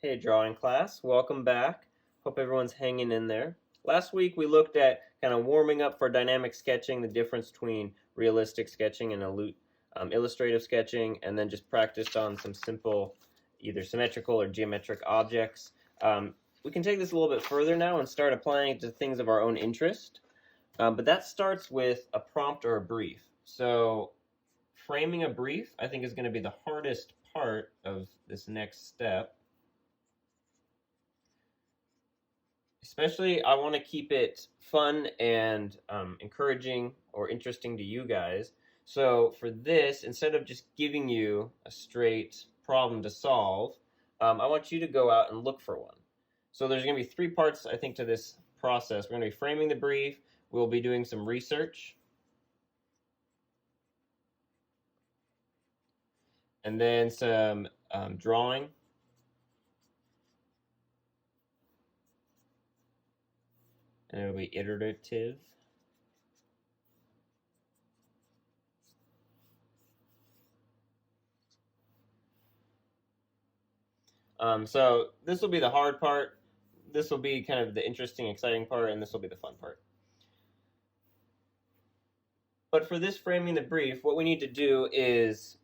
Hey, drawing class, welcome back. Hope everyone's hanging in there. Last week we looked at kind of warming up for dynamic sketching, the difference between realistic sketching and illustrative sketching, and then just practiced on some simple either symmetrical or geometric objects. We can take this a little bit further now and start applying it to things of our own interest, but that starts with a prompt or a brief. So framing a brief, I think, is going to be the hardest part of this next step. Especially, I want to keep it fun and encouraging or interesting to you guys. So for this, instead of just giving you a straight problem to solve, I want you to go out and look for one. So there's going to be three parts, I think, to this process. We're going to be framing the brief. We'll be doing some research. And then some drawing. And it'll be iterative. So this will be the hard part. This will be kind of the interesting, exciting part, and this will be the fun part. But for this framing the brief, what we need to do is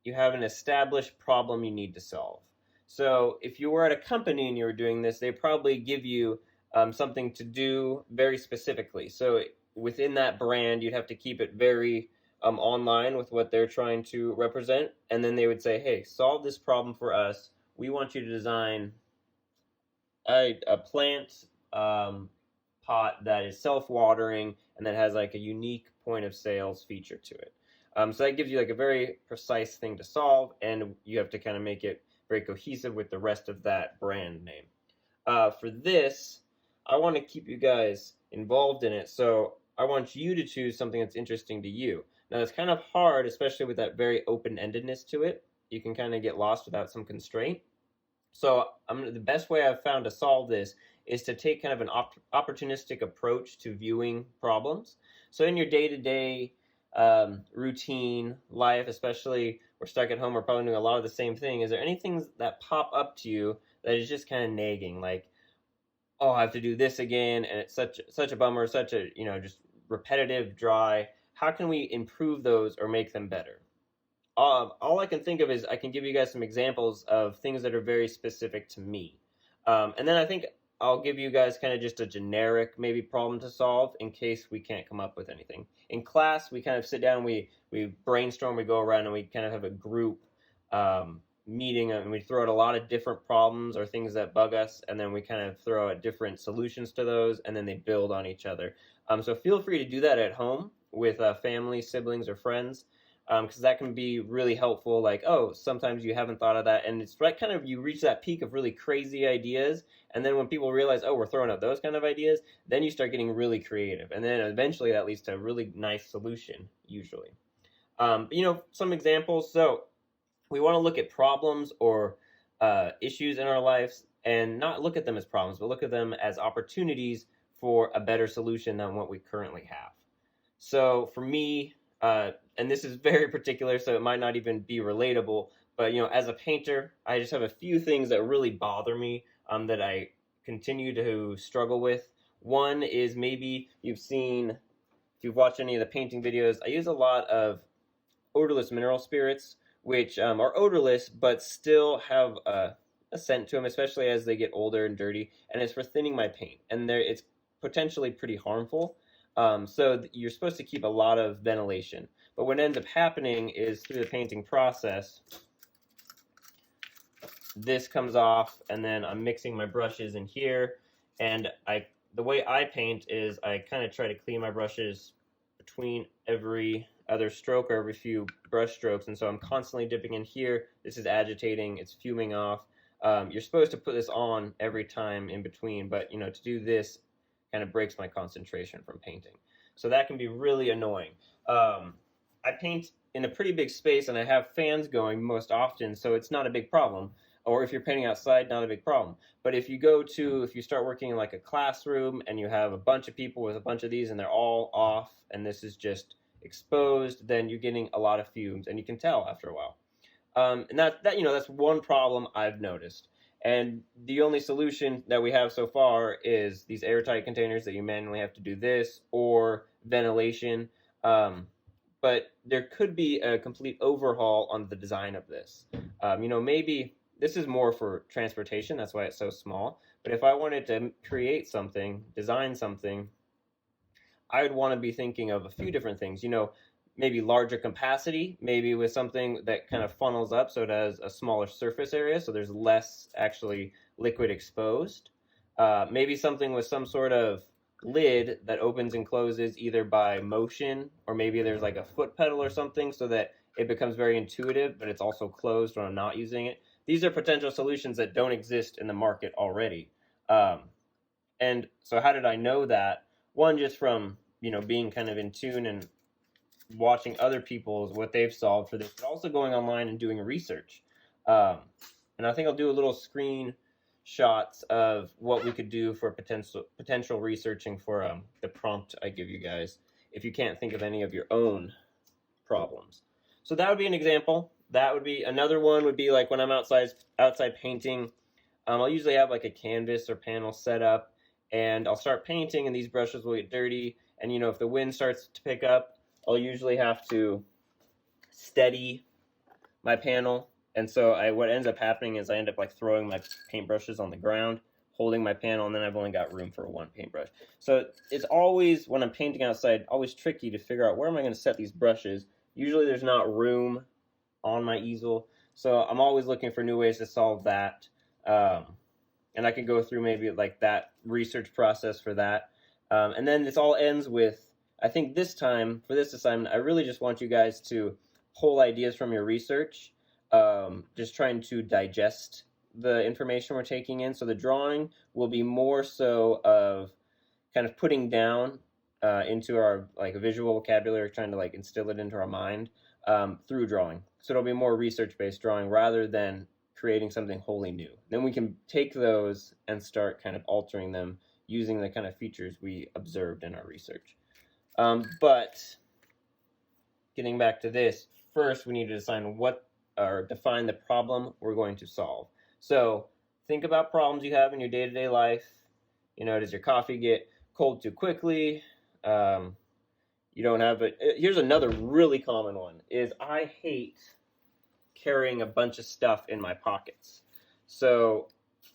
you have an established problem you need to solve. So if you were at a company and you were doing this, they probably give you something to do very specifically. So within that brand, you'd have to keep it very online with what they're trying to represent. And then they would say, hey, solve this problem for us. We want you to design a plant pot that is self-watering and that has like a unique point of sales feature to it. So that gives you like a very precise thing to solve, and you have to kind of make it very cohesive with the rest of that brand name. For this, I want to keep you guys involved in it, so I want you to choose something that's interesting to you. Now, it's kind of hard, especially with that very open-endedness to it. You can kind of get lost without some constraint. So the best way I've found to solve this is to take kind of an opportunistic approach to viewing problems. So in your day-to-day routine life, especially we're stuck at home, we're probably doing a lot of the same thing. Is there anything that pop up to you that is just kind of nagging, like, oh, I have to do this again, and it's such a bummer, such a, just repetitive, dry. How can we improve those or make them better? All I can think of is I can give you guys some examples of things that are very specific to me. And then I think I'll give you guys kind of just a generic maybe problem to solve in case we can't come up with anything. In class, we kind of sit down, we brainstorm, we go around, and we kind of have a group meeting, and we throw out a lot of different problems or things that bug us, and then we kind of throw out different solutions to those, and then they build on each other. So feel free to do that at home with family, siblings, or friends, because that can be really helpful. Like, oh, sometimes you haven't thought of that, and it's right kind of you reach that peak of really crazy ideas, and then when people realize, oh, we're throwing out those kind of ideas, then you start getting really creative, and then eventually that leads to a really nice solution, usually. Some examples. So we want to look at problems or issues in our lives and not look at them as problems, but look at them as opportunities for a better solution than what we currently have. So for me, and this is very particular, so it might not even be relatable, but as a painter, I just have a few things that really bother me that I continue to struggle with. One is maybe if you've watched any of the painting videos, I use a lot of odorless mineral spirits, which are odorless but still have a scent to them, especially as they get older and dirty, and it's for thinning my paint, and it's potentially pretty harmful. So you're supposed to keep a lot of ventilation, but what ends up happening is through the painting process, this comes off, and then I'm mixing my brushes in here, and the way I paint is I kind of try to clean my brushes between every other stroke or every few brush strokes, and so I'm constantly dipping in here. This is agitating, it's fuming off. You're supposed to put this on every time in between, but to do this kind of breaks my concentration from painting. So that can be really annoying. I paint in a pretty big space and I have fans going most often, so it's not a big problem. Or if you're painting outside, not a big problem. But if you start working in like a classroom and you have a bunch of people with a bunch of these and they're all off and this is just exposed, then you're getting a lot of fumes, and you can tell after a while. And that's one problem I've noticed. And the only solution that we have so far is these airtight containers that you manually have to do this, or ventilation. But there could be a complete overhaul on the design of this. Maybe this is more for transportation, that's why it's so small. But if I wanted to create something, design something, I would want to be thinking of a few different things. Maybe larger capacity, maybe with something that kind of funnels up so it has a smaller surface area, so there's less actually liquid exposed. Maybe something with some sort of lid that opens and closes either by motion, or maybe there's like a foot pedal or something so that it becomes very intuitive, but it's also closed when I'm not using it. These are potential solutions that don't exist in the market already. And so how did I know that? One, just from being kind of in tune and watching other people's what they've solved for this, but also going online and doing research. And I think I'll do a little screenshots of what we could do for potential researching for the prompt I give you guys, if you can't think of any of your own problems. So that would be an example. That would be another one. Would be like when I'm outside painting. I'll usually have like a canvas or panel set up, and I'll start painting, and these brushes will get dirty. And if the wind starts to pick up, I'll usually have to steady my panel. And so what ends up happening is I end up like throwing my paintbrushes on the ground, holding my panel, and then I've only got room for one paintbrush. So it's always, when I'm painting outside, always tricky to figure out where am I going to set these brushes. Usually there's not room on my easel, so I'm always looking for new ways to solve that. And I can go through maybe like that research process for that. And then this all ends with, I think this time, for this assignment, I really just want you guys to pull ideas from your research, just trying to digest the information we're taking in. So the drawing will be more so of kind of putting down into our like visual vocabulary, trying to like instill it into our mind through drawing. So it'll be more research-based drawing rather than creating something wholly new. Then we can take those and start kind of altering them using the kind of features we observed in our research. But getting back to this, first we need to define the problem we're going to solve. So think about problems you have in your day-to-day life. Does your coffee get cold too quickly? You don't have it. Here's another really common one, is I hate carrying a bunch of stuff in my pockets. So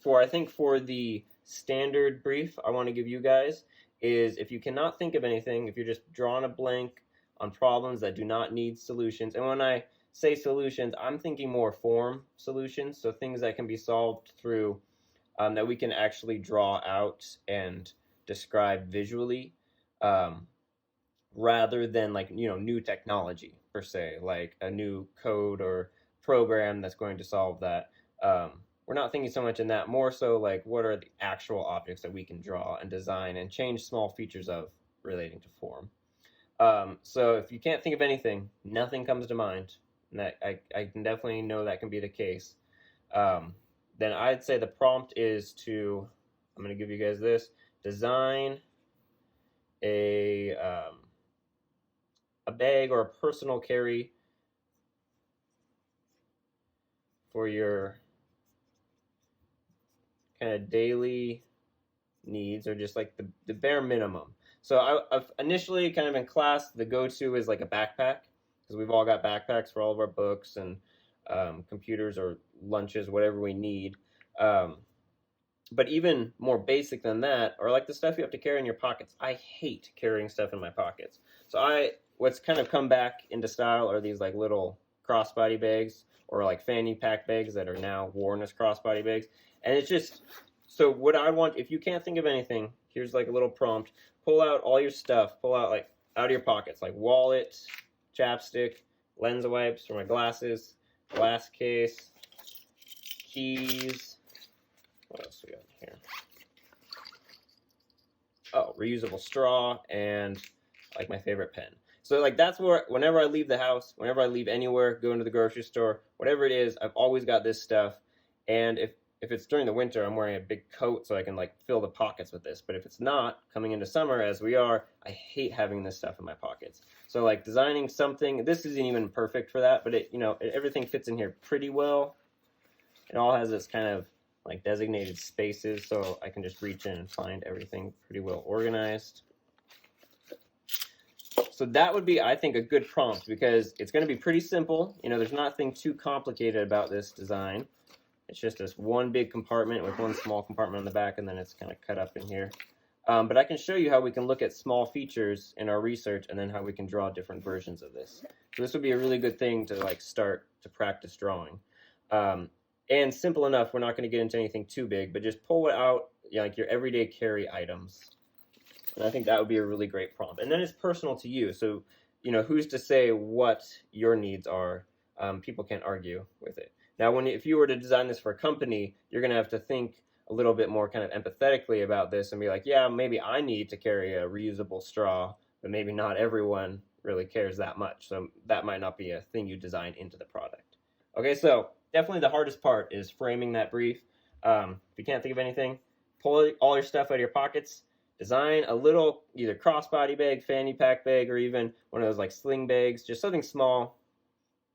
I think for the standard brief I want to give you guys is, if you cannot think of anything, if you're just drawing a blank on problems that do not need solutions, and when I say solutions, I'm thinking more form solutions, so things that can be solved through, that we can actually draw out and describe visually, rather than like, new technology per se, like a new code or program that's going to solve that. We're not thinking so much in that, more so like what are the actual objects that we can draw and design and change small features of relating to form. So if you can't think of anything, nothing comes to mind, and that I can definitely know that can be the case, then I'd say the prompt is to, I'm going to give you guys this, design a bag or a personal carry for your kind of daily needs, or just like the bare minimum. So I've initially kind of in class, the go-to is like a backpack, because we've all got backpacks for all of our books and computers or lunches, whatever we need. But even more basic than that, or like the stuff you have to carry in your pockets. I hate carrying stuff in my pockets. So what's kind of come back into style are these like little crossbody bags, or like fanny pack bags that are now worn as crossbody bags. And it's just, so what I want, if you can't think of anything, here's like a little prompt. Pull out all your stuff. Pull out like out of your pockets, like wallet, chapstick, lens wipes for my glasses, glass case, keys. What else we got here? Oh, reusable straw, and like my favorite pen. So like that's where, whenever I leave the house, whenever I leave anywhere, go into the grocery store, whatever it is, I've always got this stuff. And if it's during the winter, I'm wearing a big coat so I can like fill the pockets with this. But if it's not, coming into summer as we are, I hate having this stuff in my pockets. So like designing something, this isn't even perfect for that, but everything fits in here pretty well. It all has this kind of like designated spaces, so I can just reach in and find everything pretty well organized. So that would be, I think, a good prompt, because it's going to be pretty simple. You know, there's nothing too complicated about this design. It's just this one big compartment with one small compartment on the back, and then it's kind of cut up in here. But I can show you how we can look at small features in our research, and then how we can draw different versions of this. So this would be a really good thing to like start to practice drawing. And simple enough, we're not going to get into anything too big, but just pull out, you know, like your everyday carry items. And I think that would be a really great prompt. And then it's personal to you. So, you know, who's to say what your needs are? People can't argue with it. Now, if you were to design this for a company, you're going to have to think a little bit more kind of empathetically about this and be like, yeah, maybe I need to carry a reusable straw, but maybe not everyone really cares that much. So that might not be a thing you design into the product. Okay, so definitely the hardest part is framing that brief. If you can't think of anything, pull all your stuff out of your pockets. Design a little either crossbody bag, fanny pack bag, or even one of those like sling bags, just something small.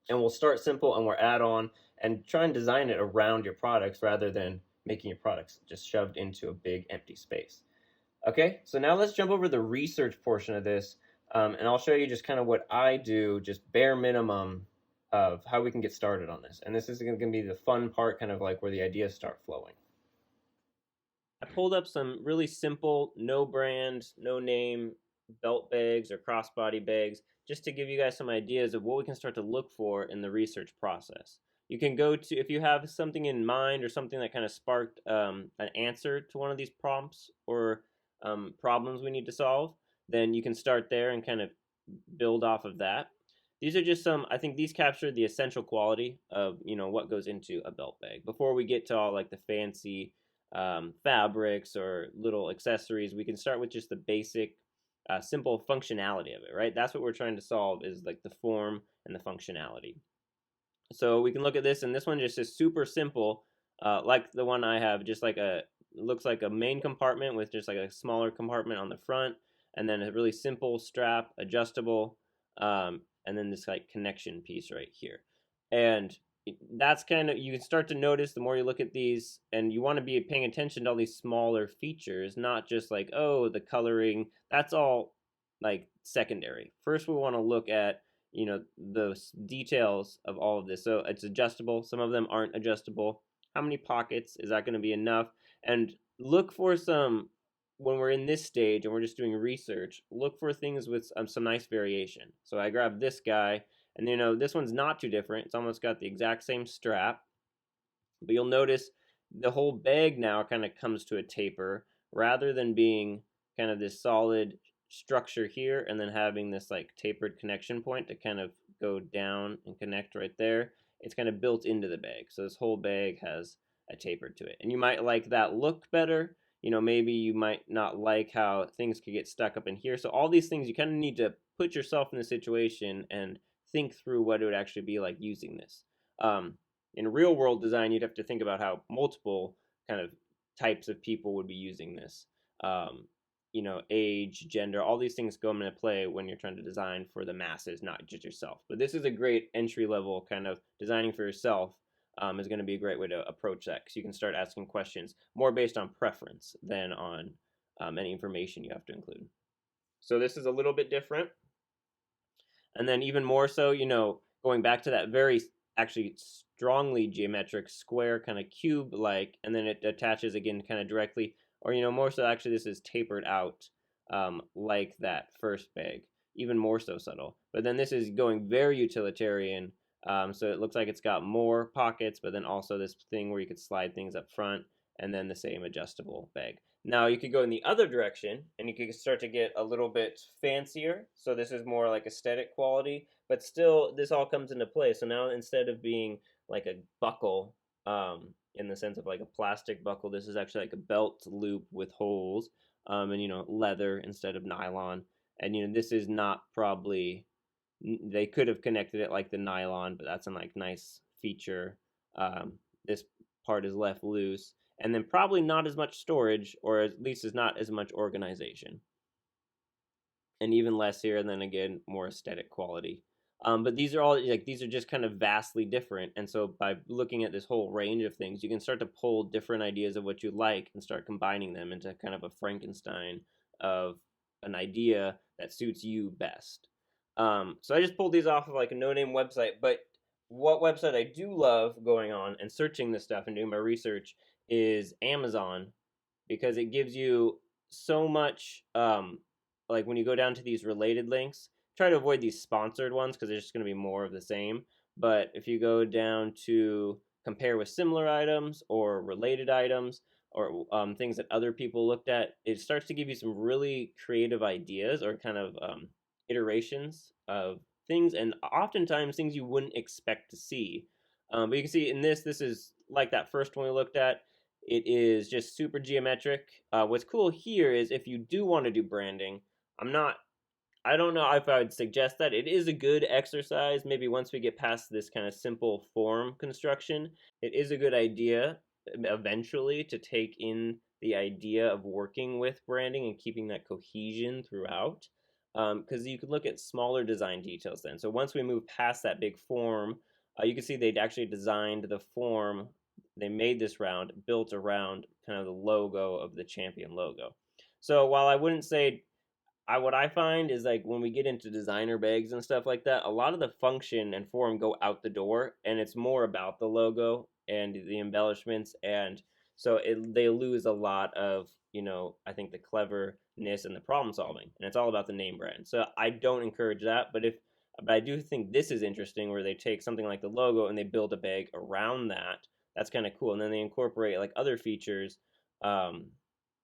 And we'll start simple and we'll add on and try and design it around your products rather than making your products just shoved into a big empty space. Okay, so now let's jump over the research portion of this, and I'll show you just kind of what I do, just bare minimum of how we can get started on this. And this is going to be the fun part, kind of like where the ideas start flowing. I pulled up some really simple, no brand, no name belt bags or crossbody bags, just to give you guys some ideas of what we can start to look for in the research process. You can go to, if you have something in mind or something that kind of sparked an answer to one of these prompts or problems we need to solve, then you can start there and kind of build off of that. These are just some, I think these capture the essential quality of, you know, what goes into a belt bag. Before we get to all like the fancy fabrics or little accessories, we can start with just the basic, simple functionality of it, right? That's what we're trying to solve, is like the form and the functionality. So we can look at this, and this one just is super simple, like the one I have, just like looks like a main compartment with just like a smaller compartment on the front, and then a really simple strap, adjustable, and then this like connection piece right here. And that's kind of, you can start to notice the more you look at these, and you want to be paying attention to all these smaller features, not just like, oh, the coloring, that's all like secondary. First, we want to look at, you know, the details of all of this. So it's adjustable. Some of them aren't adjustable. How many pockets? Is that going to be enough? And look for some, when we're in this stage and we're just doing research, look for things with some nice variation. So I grabbed this guy, and you know, this one's not too different. It's almost got the exact same strap, but you'll notice the whole bag now kind of comes to a taper, rather than being kind of this solid structure here and then having this like tapered connection point to kind of go down and connect right there. It's kind of built into the bag, so this whole bag has a taper to it. And you might like that look better. You know, maybe you might not like how things could get stuck up in here. So all these things, you kind of need to put yourself in the situation and think through what it would actually be like using this. In real world design, you'd have to think about how multiple kind of types of people would be using this. You know, age, gender, all these things come into play when you're trying to design for the masses, not just yourself. But this is a great entry level kind of designing for yourself. Is going to be a great way to approach that, because you can start asking questions more based on preference than on any information you have to include. So this is a little bit different. And then even more so, you know, going back to that very actually strongly geometric square kind of cube like, and then it attaches again kind of directly, or you know, more so actually this is tapered out like that first bag, even more so subtle. But then this is going very utilitarian, so it looks like it's got more pockets, but then also this thing where you could slide things up front, and then the same adjustable bag. Now you could go in the other direction and you could start to get a little bit fancier. So this is more like aesthetic quality, but still this all comes into play. So now instead of being like a buckle, in the sense of like a plastic buckle, this is actually like a belt loop with holes, and you know, leather instead of nylon. And you know, this is not probably, they could have connected it like the nylon, but that's a like nice feature. This part is left loose, and then probably not as much storage, or at least is not as much organization, and even less here, and then again more aesthetic quality. But these are all like these are just kind of vastly different, and so by looking at this whole range of things, you can start to pull different ideas of what you like and start combining them into kind of a Frankenstein of an idea that suits you best. So I just pulled these off of like a no-name website, but what website I do love going on and searching this stuff and doing my research is Amazon, because it gives you so much like when you go down to these related links, try to avoid these sponsored ones because there's just going to be more of the same. But if you go down to compare with similar items or related items or things that other people looked at, it starts to give you some really creative ideas or kind of iterations of things, and oftentimes things you wouldn't expect to see. But you can see in this is like that first one we looked at. It is just super geometric. What's cool here is if you do want to do branding, I don't know if I would suggest that. It is a good exercise. Maybe once we get past this kind of simple form construction, it is a good idea eventually to take in the idea of working with branding and keeping that cohesion throughout. Because you could look at smaller design details then. So once we move past that big form, you can see they'd actually designed the form. They made this round built around kind of the logo of the champion logo. So while I wouldn't say what I find is like when we get into designer bags and stuff like that, a lot of the function and form go out the door, and it's more about the logo and the embellishments, and so they lose a lot of I think the cleverness and the problem solving, and it's all about the name brand. So I don't encourage that, but I do think this is interesting where they take something like the logo and they build a bag around that. That's kind of cool, and then they incorporate like other features. Um,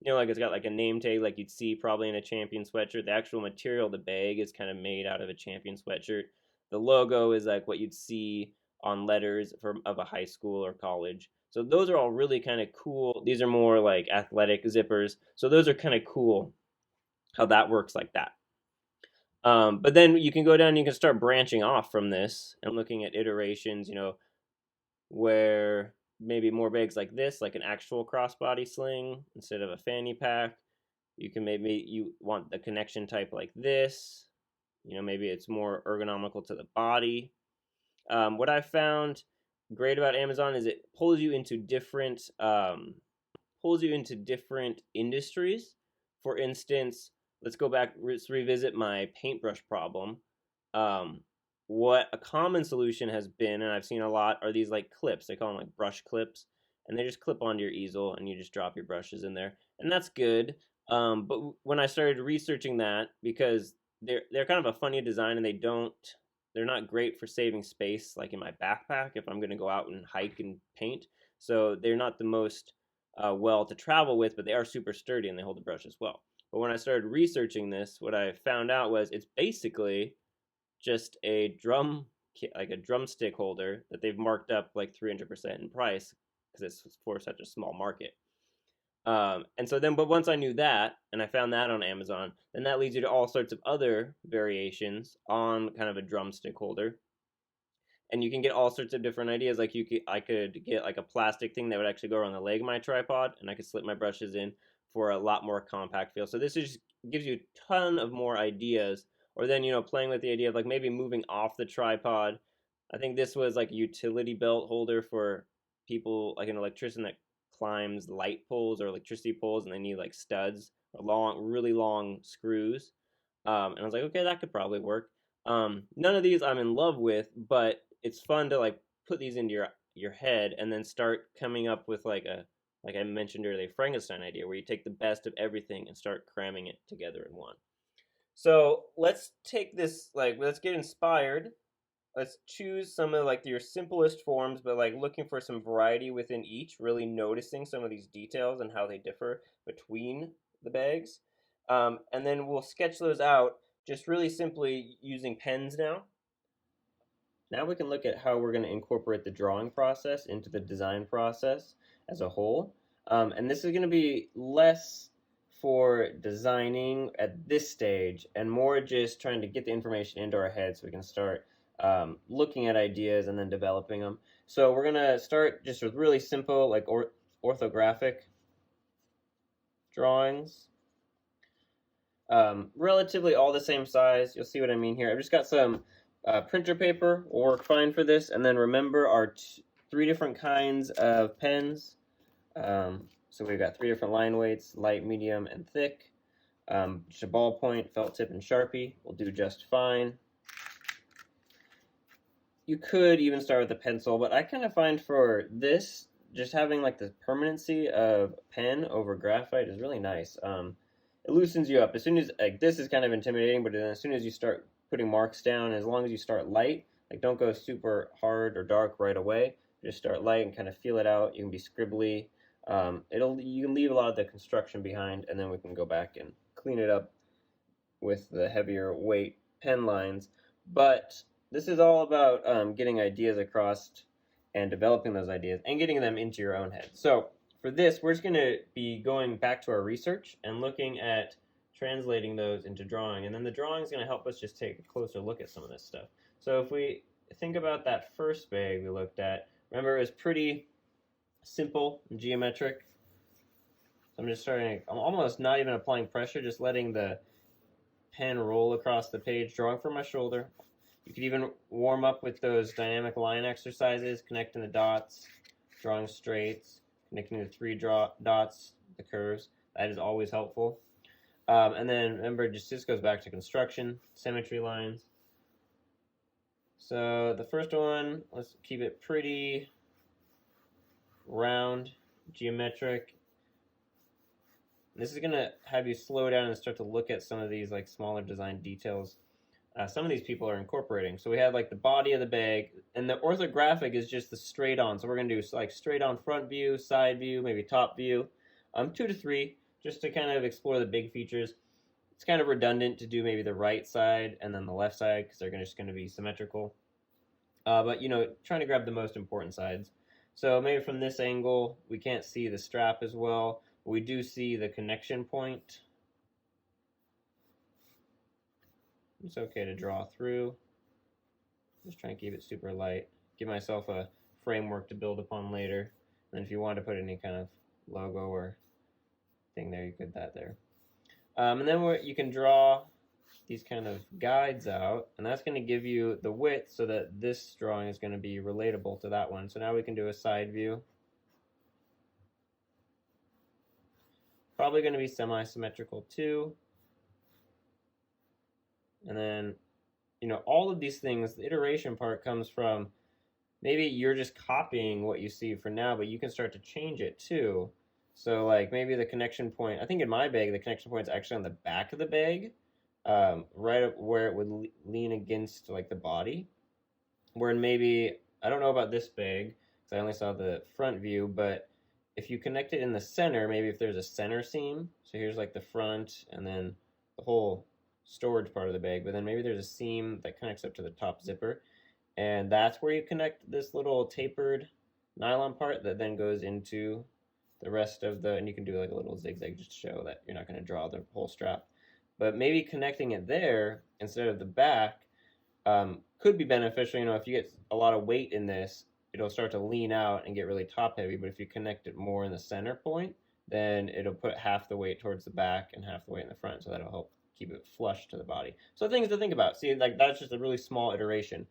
like it's got like a name tag, like you'd see probably in a champion sweatshirt. The actual material, the bag, is kind of made out of a champion sweatshirt. The logo is like what you'd see on letters of a high school or college. So those are all really kind of cool. These are more like athletic zippers. So those are kind of cool how that works like that. But then you can go down and you can start branching off from this and looking at iterations, where maybe more bags like this, like an actual crossbody sling instead of a fanny pack. Maybe you want the connection type like this. Maybe it's more ergonomical to the body. What I found great about Amazon is it pulls you into different industries. For instance, let's go back, let's revisit my paintbrush problem. What a common solution has been, and I've seen a lot, are these like clips. They call them like brush clips, and they just clip onto your easel, and you just drop your brushes in there, and that's good. But when I started researching that, because they're kind of a funny design, and they're not great for saving space, like in my backpack if I'm going to go out and hike and paint. So they're not the most well to travel with, but they are super sturdy and they hold the brush as well. But when I started researching this, what I found out was it's basically just a drumstick holder that they've marked up like 300% in price because it's for such a small market. And so then, but once I knew that, and I found that on Amazon, then that leads you to all sorts of other variations on kind of a drumstick holder. And you can get all sorts of different ideas. Like I could get like a plastic thing that would actually go around the leg of my tripod, and I could slip my brushes in for a lot more compact feel. So this just gives you a ton of more ideas. Or then playing with the idea of like maybe moving off the tripod. I think this was like a utility belt holder for people like an electrician that climbs light poles or electricity poles, and they need like studs or really long screws. And I was like, okay, that could probably work. None of these I'm in love with, but it's fun to like put these into your head and then start coming up with like I mentioned earlier, Frankenstein idea where you take the best of everything and start cramming it together in one. So let's take this, let's get inspired. Let's choose some of like your simplest forms, but like looking for some variety within each, really noticing some of these details and how they differ between the bags. And then we'll sketch those out just really simply using pens now. Now we can look at how we're going to incorporate the drawing process into the design process as a whole. And this is going to be less for designing at this stage and more just trying to get the information into our head so we can start looking at ideas and then developing them. So we're going to start just with really simple like orthographic drawings. Relatively all the same size. You'll see what I mean here. I've just got some Printer paper will work fine for this. And then remember our 3 different kinds of pens. So we've got 3 different line weights, light, medium, and thick. Just a ballpoint, felt tip, and Sharpie will do just fine. You could even start with a pencil, but I kind of find for this, just having like the permanency of pen over graphite is really nice. It loosens you up. As soon as, like, this is kind of intimidating, but then as soon as you start putting marks down, as long as you start light, like, don't go super hard or dark right away. Just start light and kind of feel it out. You can be scribbly. You can leave a lot of the construction behind, and then we can go back and clean it up with the heavier weight pen lines. But this is all about getting ideas across and developing those ideas and getting them into your own head. So for this, we're just going to be going back to our research and looking at translating those into drawing. And then the drawing is going to help us just take a closer look at some of this stuff. So if we think about that first bag we looked at, remember it was pretty simple and geometric. So I'm almost not even applying pressure, just letting the pen roll across the page, drawing from my shoulder. You could even warm up with those dynamic line exercises, connecting the dots, drawing straights, connecting the 3 dots, the curves. That is always helpful. And then remember, this goes back to construction, symmetry lines. So the first one, let's keep it pretty round, geometric. This is going to have you slow down and start to look at some of these like smaller design details some of these people are incorporating. So we have like the body of the bag, and the orthographic is just the straight on. So we're going to do like straight on front view, side view, maybe top view, 2 to 3, just to kind of explore the big features. It's kind of redundant to do maybe the right side and then the left side because they're just going to be symmetrical. But, you know, trying to grab the most important sides. So maybe from this angle, we can't see the strap as well. We do see the connection point. It's okay to draw through. Just try and keep it super light. Give myself a framework to build upon later. And if you want to put any kind of logo or thing there, you could that there. And then you can draw these kind of guides out, and that's going to give you the width so that this drawing is going to be relatable to that one. So now we can do a side view. Probably going to be semi-symmetrical too. And then, you know, all of these things, the iteration part comes from maybe you're just copying what you see for now, but you can start to change it too. So like maybe the connection point, I think in my bag, the connection point is actually on the back of the bag, right up where it would lean against like the body. Where maybe, I don't know about this bag, because I only saw the front view, but if you connect it in the center, maybe if there's a center seam, so here's like the front and then the whole storage part of the bag, but then maybe there's a seam that connects up to the top zipper, and that's where you connect this little tapered nylon part that then goes into the rest of the, and you can do like a little zigzag just to show that you're not going to draw the whole strap, but maybe connecting it there instead of the back could be beneficial. You know, if you get a lot of weight in this, it'll start to lean out and get really top heavy, but if you connect it more in the center point, then it'll put half the weight towards the back and half the weight in the front, so that'll help keep it flush to the body. So things to think about. See, like that's just a really small iteration.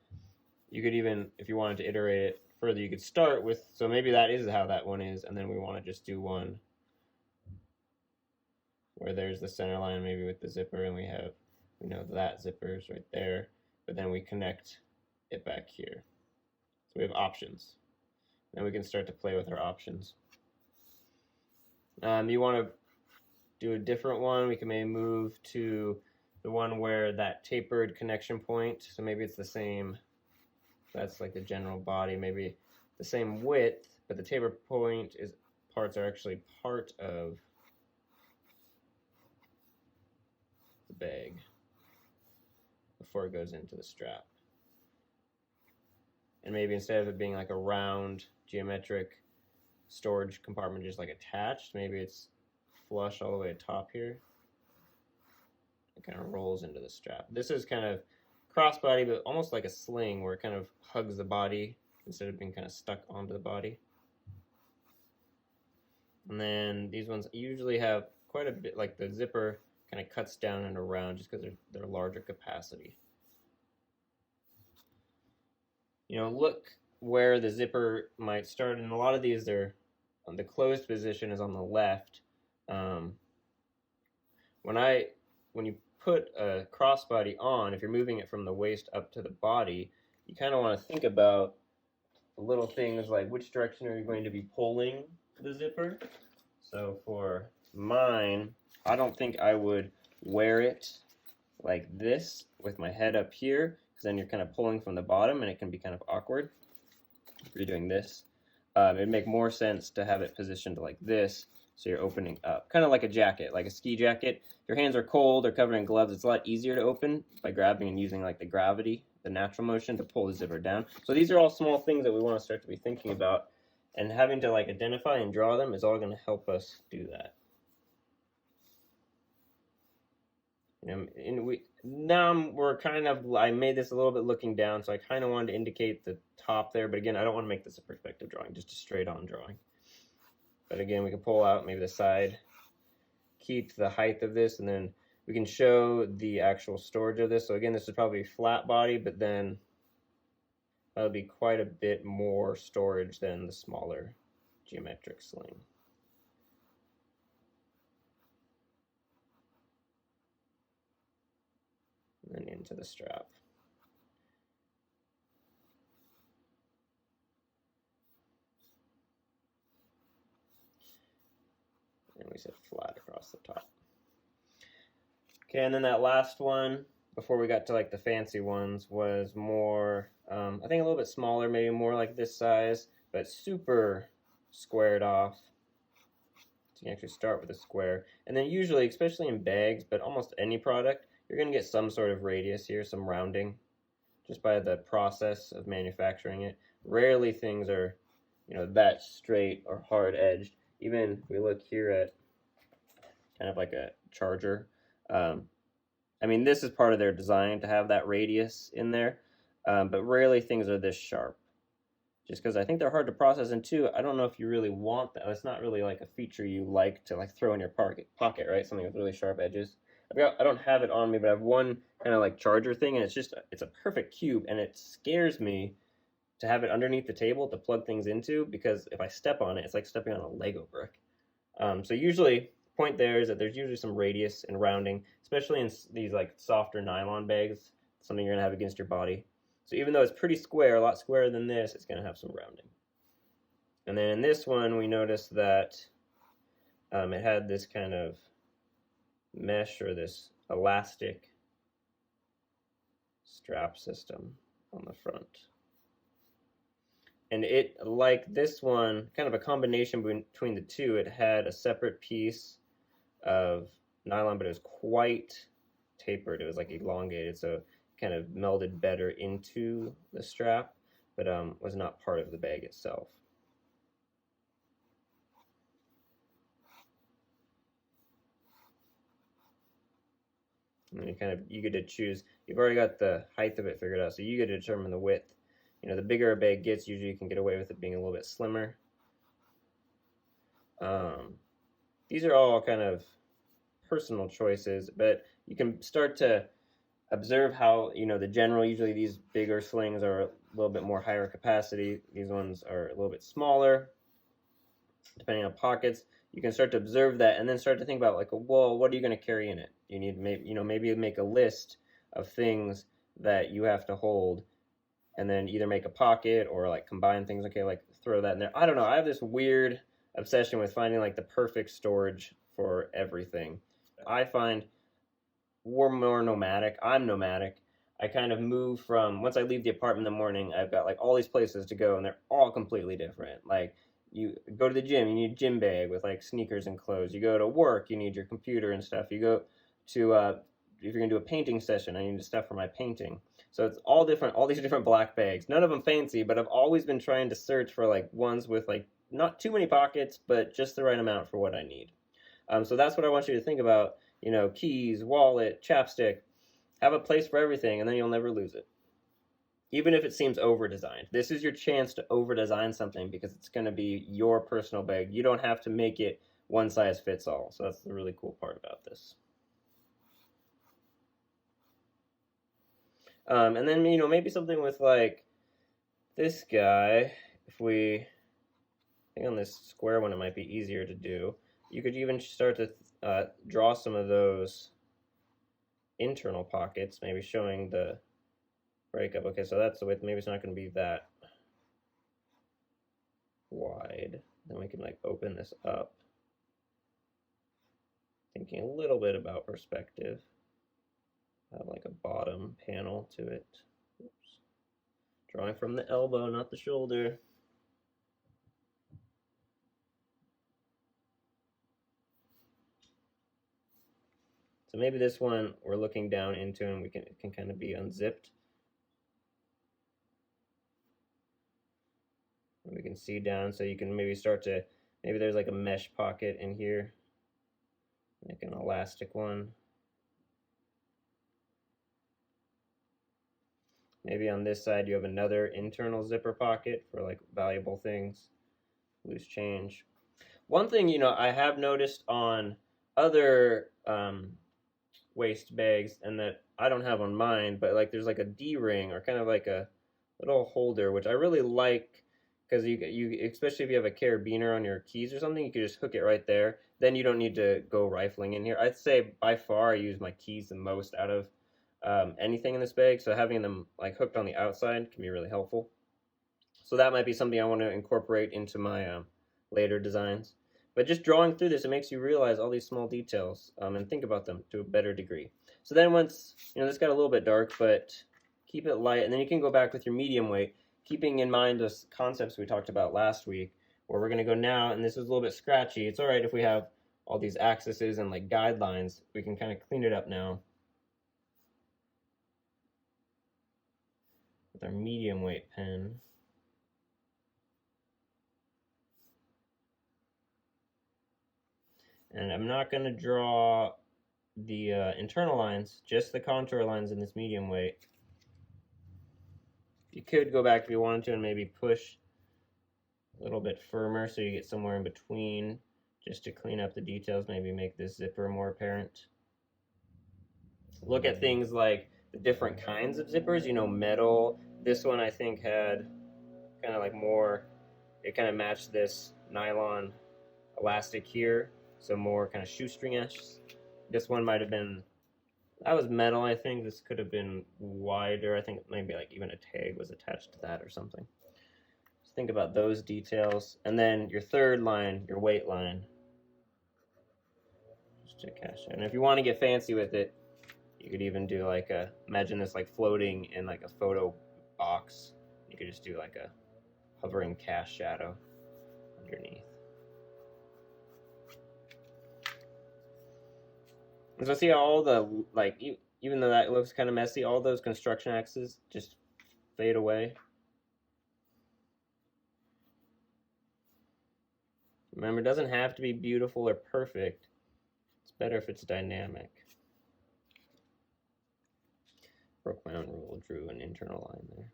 You could even, if you wanted to iterate it further, you could start with, so maybe that is how that one is, and then we want to just do one where there's the center line maybe with the zipper, and we know that zipper is right there, but then we connect it back here. So we have options. Then we can start to play with our options. You want to do a different one, we can maybe move to the one where that tapered connection point, so maybe it's the same, that's like the general body, maybe the same width, but the taper point parts are actually part of the bag before it goes into the strap. And maybe instead of it being like a round geometric storage compartment just like attached, maybe it's flush all the way to top here. It kind of rolls into the strap. This is kind of crossbody, but almost like a sling where it kind of hugs the body instead of being kind of stuck onto the body. And then these ones usually have quite a bit, like the zipper kind of cuts down and around just because they're larger capacity. look where the zipper might start. And a lot of these, the closed position is on the left. When you put a crossbody on, if you're moving it from the waist up to the body, you kind of want to think about little things like which direction are you going to be pulling the zipper. So for mine, I don't think I would wear it like this with my head up here, because then you're kind of pulling from the bottom and it can be kind of awkward if you're doing this. It'd make more sense to have it positioned like this, so you're opening up, kind of like a jacket, like a ski jacket. If your hands are cold or covered in gloves, it's a lot easier to open by grabbing and using like the gravity, the natural motion to pull the zipper down. So these are all small things that we want to start to be thinking about, and having to like identify and draw them is all going to help us do that. I made this a little bit looking down, so I kind of wanted to indicate the top there, but again, I don't want to make this a perspective drawing, just a straight on drawing. But again, we can pull out maybe the side, keep the height of this, and then we can show the actual storage of this. So again, this is probably flat body, but then that'll be quite a bit more storage than the smaller geometric sling. And then into the strap. And we said flat across the top. Okay, and then that last one, before we got to like the fancy ones, was more, I think a little bit smaller, maybe more like this size, but super squared off. So you can actually start with a square. And then usually, especially in bags, but almost any product, you're going to get some sort of radius here, some rounding, just by the process of manufacturing it. Rarely things are, that straight or hard edged. Even if we look here at kind of like a charger, I mean, this is part of their design to have that radius in there, but rarely things are this sharp. Just because I think they're hard to process, and two, I don't know if you really want that. It's not really like a feature you like to like throw in your pocket, right? Something with really sharp edges. I don't have it on me, but I have one kind of like charger thing, and it's a perfect cube, and it scares me to have it underneath the table to plug things into, because if I step on it, it's like stepping on a Lego brick. So usually, point there is that there's usually some radius and rounding, especially in these like softer nylon bags, something you're gonna have against your body. So even though it's pretty square, a lot squarer than this, it's gonna have some rounding. And then in this one, we noticed that it had this kind of mesh or this elastic strap system on the front. And it, like this one, kind of a combination between the two, it had a separate piece of nylon, but it was quite tapered. It was like elongated, so it kind of melded better into the strap, but was not part of the bag itself. And you get to choose. You've already got the height of it figured out, so you get to determine the width. The bigger a bag gets, usually you can get away with it being a little bit slimmer. These are all kind of personal choices, but you can start to observe how, the general, usually these bigger slings are a little bit more higher capacity. These ones are a little bit smaller, depending on pockets. You can start to observe that and then start to think about like, well, what are you going to carry in it? You need maybe make a list of things that you have to hold, and then either make a pocket or like combine things. Okay, like throw that in there. I don't know. I have this weird obsession with finding like the perfect storage for everything. I find we're more nomadic. I'm nomadic. I kind of move from, once I leave the apartment in the morning, I've got like all these places to go, and they're all completely different. Like, you go to the gym, you need a gym bag with like sneakers and clothes. You go to work, you need your computer and stuff. You go to, if you're gonna do a painting session, I need stuff for my painting. So it's all different, all these different black bags. None of them fancy, but I've always been trying to search for like ones with like not too many pockets, but just the right amount for what I need. So that's what I want you to think about. Keys, wallet, chapstick. Have a place for everything, and then you'll never lose it. Even if it seems over-designed. This is your chance to over-design something, because it's going to be your personal bag. You don't have to make it one size fits all. So that's the really cool part about this. And then, maybe something with like this guy, if we, I think on this square one it might be easier to do. You could even start to draw some of those internal pockets, maybe showing the breakup. Okay, so that's the width. Maybe it's not going to be that wide. Then we can like open this up. Thinking a little bit about perspective. Have like a bottom panel to it. Oops. Drawing from the elbow, not the shoulder. So maybe this one we're looking down into and it can kind of be unzipped. And we can see down, so you can maybe start to, maybe there's like a mesh pocket in here. Like an elastic one. Maybe on this side you have another internal zipper pocket for like valuable things, loose change. One thing, you know, I have noticed on other waste bags, and that I don't have on mine, but like there's like a D-ring or kind of like a little holder, which I really like, because you especially if you have a carabiner on your keys or something, you can just hook it right there. Then you don't need to go rifling in here. I'd say by far I use my keys the most out of anything in this bag, so having them like hooked on the outside can be really helpful. So that might be something I want to incorporate into my later designs. But just drawing through this, it makes you realize all these small details and think about them to a better degree. So then once, you know, this got a little bit dark, but keep it light, and then you can go back with your medium weight, keeping in mind those concepts we talked about last week, where we're going to go now, and this is a little bit scratchy. It's all right if we have all these axes and like guidelines. We can kind of clean it up now with our medium weight pen. And I'm not going to draw the internal lines, just the contour lines in this medium weight. You could go back if you wanted to and maybe push a little bit firmer so you get somewhere in between, just to clean up the details, maybe make this zipper more apparent. Look at things like the different kinds of zippers, you know, metal. This one I think had kind of like more, it kind of matched this nylon elastic here, so more kind of shoestring-ish. This one might have been, that was metal, I think. This could have been wider. I think maybe like even a tag was attached to that or something. Just think about those details. And then your third line, your weight line. Just to cash out. And if you want to get fancy with it, you could even do like a, imagine this like floating in like a photo box. You could just do like a hovering cast shadow underneath. And so see how all the, like, even though that looks kind of messy, all those construction axes just fade away. Remember, it doesn't have to be beautiful or perfect. It's better if it's dynamic. Broke my own rule, drew an internal line there.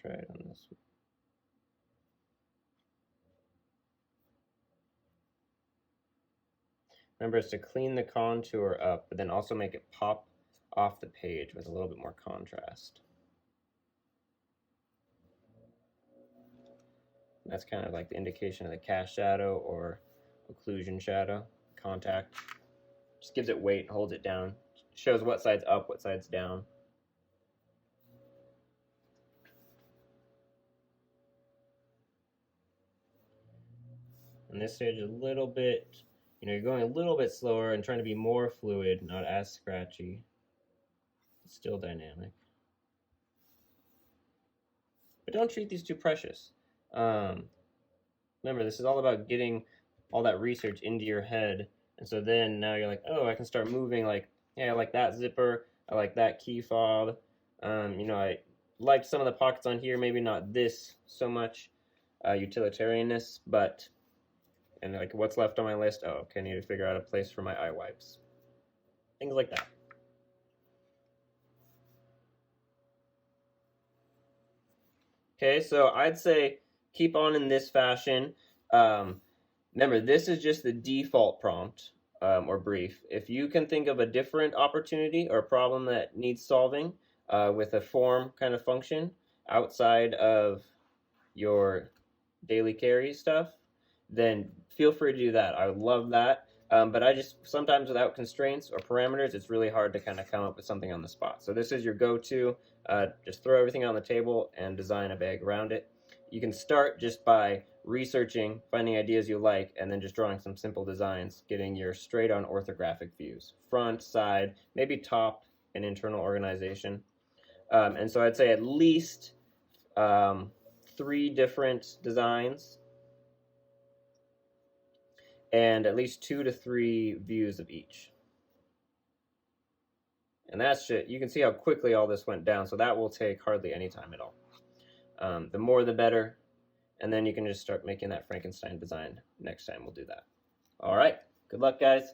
Try it on this one. Remember, it's to clean the contour up, but then also make it pop off the page with a little bit more contrast. That's kind of like the indication of the cast shadow or occlusion shadow, contact. Just gives it weight, holds it down, shows what side's up, what side's down. And this stage is a little bit, you know, you're going a little bit slower and trying to be more fluid, not as scratchy. It's still dynamic. But don't treat these too precious. Remember, this is all about getting all that research into your head. And so then now you're like, oh, I can start moving, like, yeah, I like that zipper. I like that key fob. You know, I liked some of the pockets on here, maybe not this so much utilitarianness, but, and like what's left on my list? Oh, okay, I need to figure out a place for my eye wipes. Things like that. Okay, so I'd say keep on in this fashion. Remember, this is just the default prompt or brief. If you can think of a different opportunity or problem that needs solving with a form kind of function outside of your daily carry stuff, then feel free to do that. I would love that. But I just, sometimes without constraints or parameters, it's really hard to kind of come up with something on the spot. So this is your go-to. Just throw everything on the table and design a bag around it. You can start just by researching, finding ideas you like, and then just drawing some simple designs, getting your straight-on orthographic views. Front, side, maybe top and internal organization. And so I'd say at least 3 different designs and at least 2 to 3 views of each. And that's it. You can see how quickly all this went down, so that will take hardly any time at all. The more the better, and then you can just start making that Frankenstein design. Next time we'll do that. All right, good luck, guys.